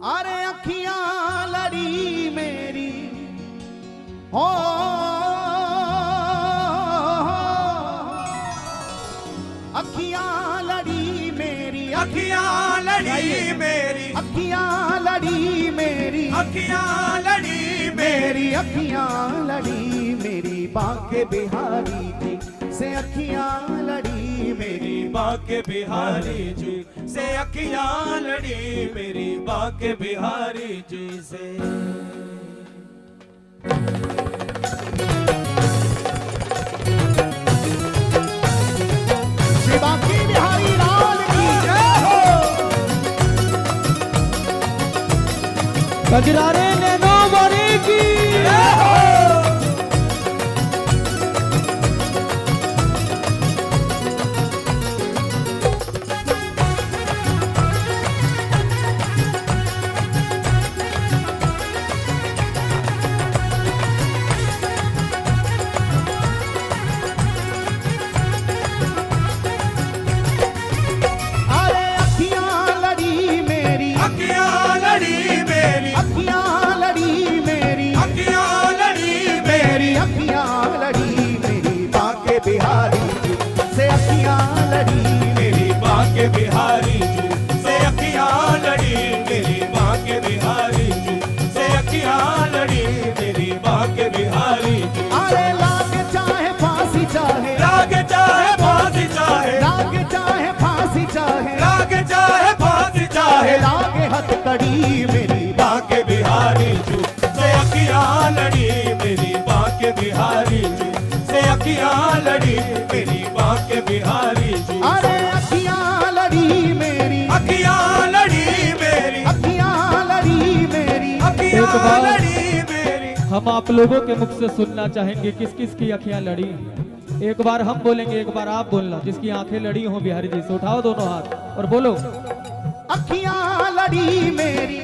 अरे अखियां लड़ी मेरी हो, अखियां लड़ी मेरी, अखियां लड़ी मेरी, अखियां लड़ी मेरी, अखियां लड़ी मेरी अखियां लड़ी मेरी बाके बिहारी जी से, अखियां लड़ी मेरी बाके बिहारी जी से, अखियां लड़ी मेरी बाके बिहारी जी से। श्री बाके बिहारी लाल की जय हो। गजरारे नैनो वारी की जय हो। बिहारी जी से अखियां लड़ी मेरी बाके बिहारी जी से, अखियां लड़ी मेरी बाके बिहारी जी से, अखियां लड़ी मेरी बाके बिहारी जी। अरे लागे चाहे फांसी चाहे, लागे चाहे फांसी चाहे, लागे चाहे फांसी चाहे, लागे चाहे फांसी चाहे, लागे हथकड़ी मेरी बाके बिहारी जी से, अखियां लड़ी मेरी बाके बिहारी जी से, अखियां लड़ी मेरी बाके बिहारी जी। अरे अखियां लड़ी मेरी, अखियां लड़ी मेरी, अखियां लड़ी मेरी, अखियां एक बार लड़ी मेरी। हम आप लोगों के मुख से सुनना चाहेंगे किस किस की अखियां लड़ी। एक बार हम बोलेंगे, एक बार आप बोलना। जिसकी आंखें लड़ी हों बिहारी जी से उठाओ दोनों हाथ और बोलो। अखियां लड़ी मेरी,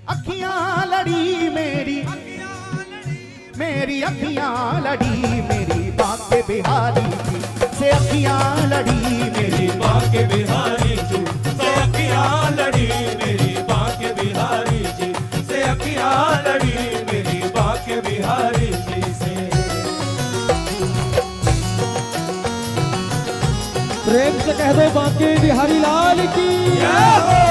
अखियां लड़ी मेरी, मेरी अखियां लड़ी मेरी बाके बिहारी जी से, अखियां लड़ी मेरी बाके बिहारी जी से, अखियां लड़ी मेरी बाके बिहारी जी से, अखियां लड़ी मेरी बाके बिहारी जी से। प्रेम से कह दो बाके बिहारी लाल की जय हो।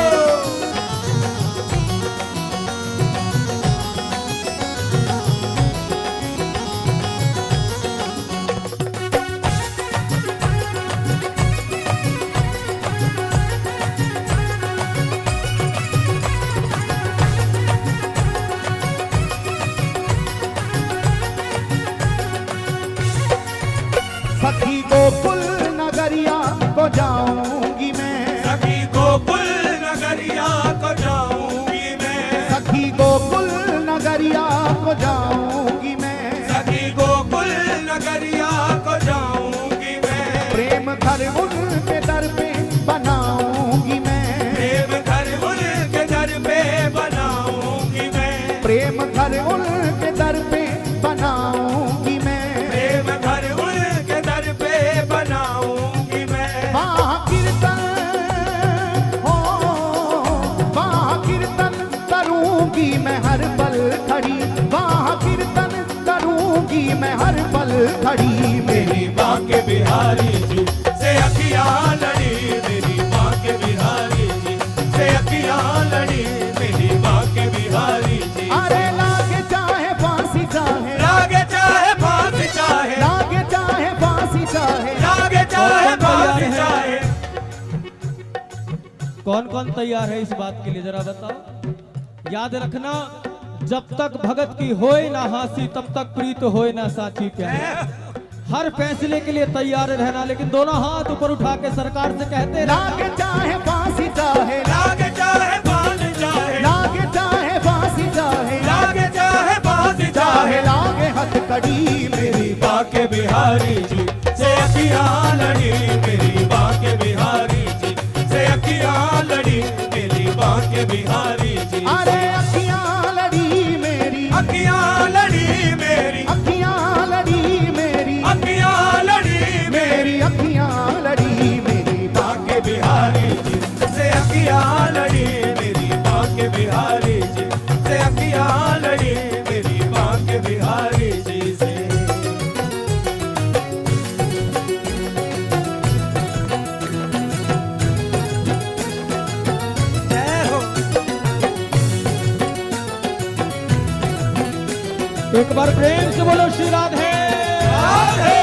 सखी गोकुल नगरिया को जाऊंगी मैं, सखी गोकुल नगरिया को जाऊंगी मैं, सखी गोकुल नगरिया को जाऊंगी मैं, सखी गोकुल नगरिया को जाऊंगी मैं, प्रेम घर उनके दर पे बनाऊंगी मैं, प्रेम घर उनके दर पे बनाऊंगी मैं, प्रेम घर उनके दर पे बनाऊंगी मैं, प्रेम घर उनके दर पे बनाऊंगी मैं। महाकीर्तन हो, महाकीर्तन करूंगी मैं हर पल खड़ी, महाकीर्तन करूंगी मैं हर पल खड़ी मेरी बाके बिहारी जी से, अखियां लड़ी मेरी बाके बिहारी जी से, अखियां लड़ी मेरी बाके बिहारी जी। अरे लागे चाहे फांसी चाहे, लागे चाहे फांसी चाहे, लागे चाहे फांसी चाहे, लागे चाहे फांसी चाहे। कौन कौन तैयार है इस बात के लिए जरा बताओ। याद रखना, जब तक भगत की होए ना हासी तब तक प्रीत होए ना साची प्यारी। हर फैसले के लिए तैयार रहना, लेकिन दोनों हाथ ऊपर उठा के सरकार से कहते रहना। लागे चाहे फांसी चाहे, लागे चाहे फांसी चाहे, लागे चाहे फांसी चाहे, लागे चाहे फांसी चाहे, लागे हथकड़ी मेरी बाके बिहारी जी से, अखियां लड़ी मेरी बाके बिहारी जी से, अखियां लड़ी मेरी बाके बिहारी जी। अरे अखियां लड़ी मेरी, अखियां लड़ी मेरी, अखियां लड़ी मेरी, अखियां लड़ी मेरी अखियां लड़ी मेरी बाके बिहारी जी से, अखियां लड़ी मेरी बिहारी जी से अखियां लड़ी मेरी बांके बिहारी जी से। जय हो। एक बार प्रेम से बोलो श्री राधे राधे।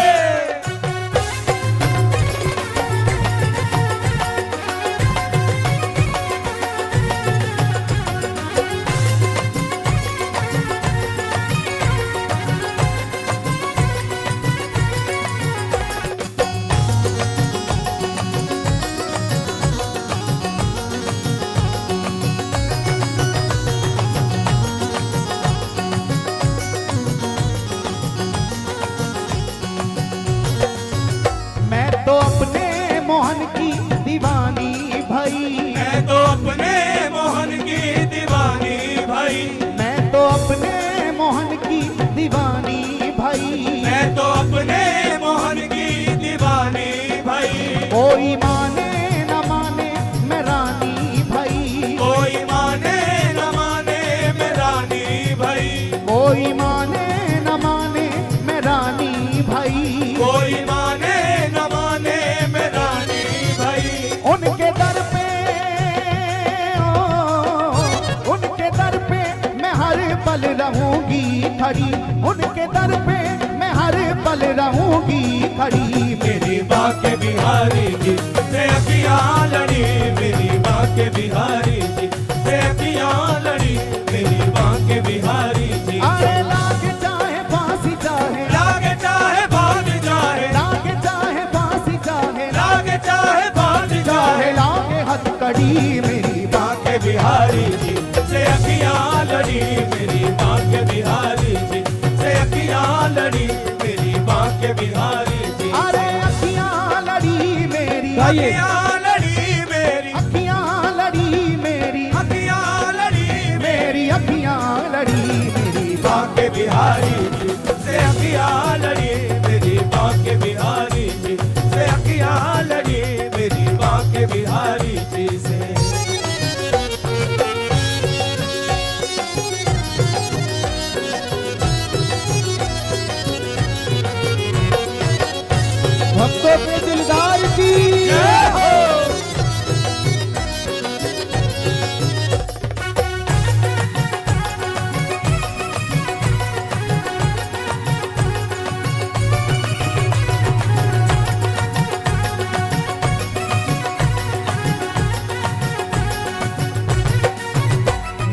मैं तो अपने मोहन की दीवानी भाई, मैं तो अपने मोहन की दीवानी भाई, मैं तो अपने मोहन की दीवानी भाई, मैं तो अपने मोहन की दीवानी भाई। कोई माने न माने मैं रानी भाई, कोई माने न माने मैं रानी भाई, कोई माने न माने मैं रानी भाई, कोई माने न माने मैं रानी भाई। उनके दर पे उनके दर पे मैं हर पल रहूंगी खड़ी, उनके दर पे मैं हर पल रहूंगी खड़ी। मेरी बांके बिहारी जी से अखियां लड़ी मेरी बांके बिहारी जी से अखियां लड़ी मेरी बांके बिहारी जी। अरे लागे चाहे फांसी चाहे, लागे चाहे भाग जाए, लागे चाहे फांसी चाहे, लागे चाहे भाग चाहे जाए। लागे हथकड़ी मेरी बांके बिहारी जी से अखियां लड़ी मेरी बांके बिहारी जी से अखियां लड़ी मेरी बांके बिहारी जी। अरे अखियां लड़ी मेरी, गाइए। अखियां लड़ी मेरी, अखियां लड़ी मेरी, अखियां लड़ी मेरी अखियां लड़ी मेरी बांके बिहारी जी से अखियां लड़ी मेरी बांके बिहारी जी से अखियां लड़ी मेरी बांके बिहारी जी से। भक्तों के दिलदार की जय हो।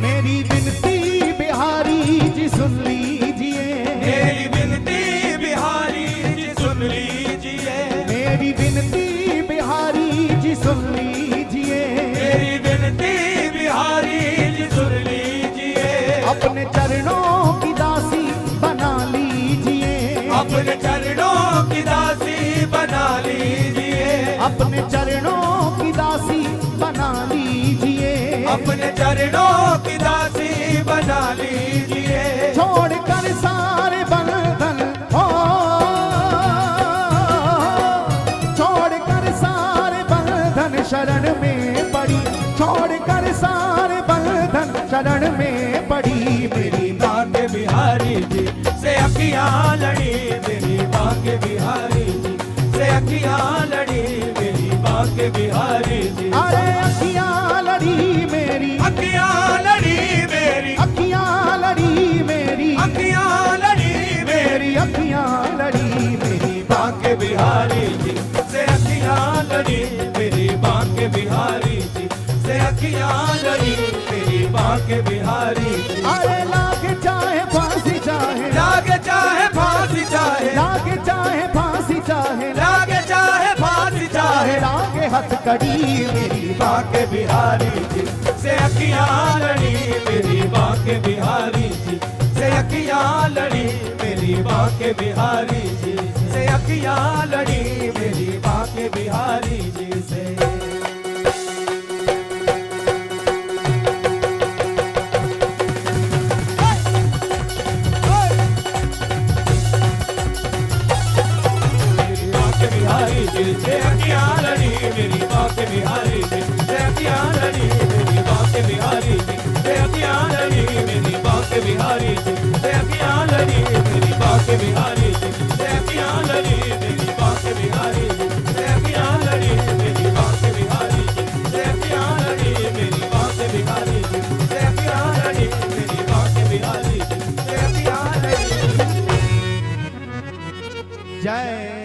मेरी विनती बिहारी जी सुन लीजिए, मेरी विनती बिहारी जी सुन लीजिए, मेरी विनती बिहारी जी सुन लीजिए, मेरी विनती बिहारी जी सुन लीजिए। अपने चरणों की दासी बना लीजिए, अपने चरणों की दासी बना लीजिए, अपने चरणों की दासी बना लीजिए, अपने चरणों की दासी बना लीजिए। छोड़कर सारे बंधन हो, छोड़कर सारे बंधन शरण में पड़ी, छोड़कर सारे बंधन शरण में पड़ी। मेरी बांके बिहारी जी से अखियां लड़ी मेरी बांके बिहारी जी से अखियां लड़ी मेरी बांके बिहारी जी। अरे अखियां लड़ी मेरी, अखियां लड़ी मेरी, अखियां लड़ी मेरी, अखियां लड़ी मेरी, मेरी अखियां लड़ी मेरी बांके बिहारी जी से अखियां लड़ी मेरी बांके बिहारी जी से अखियां लड़ी मेरी बांके बिहारी जी। अरे लागे चाहे फांसी चाहे, लागे चाहे फांसी चाहे, लागे चाहे फांसी चाहे, लागे चाहे फांसी चाहे चाहे। लागे हथकड़ी मेरी बांके बिहारी जी से अखियां लड़ी मेरी बांके बिहारी जी से अखियां लड़ी मेरी बांके बिहारी जी से अखियां लड़ी मेरी बांके बिहारी जी से। बिहारी जी से अखियां लड़ी मेरी बांके बिहारी जी से अखियां लड़ी मेरी बांके बिहारी जी से जय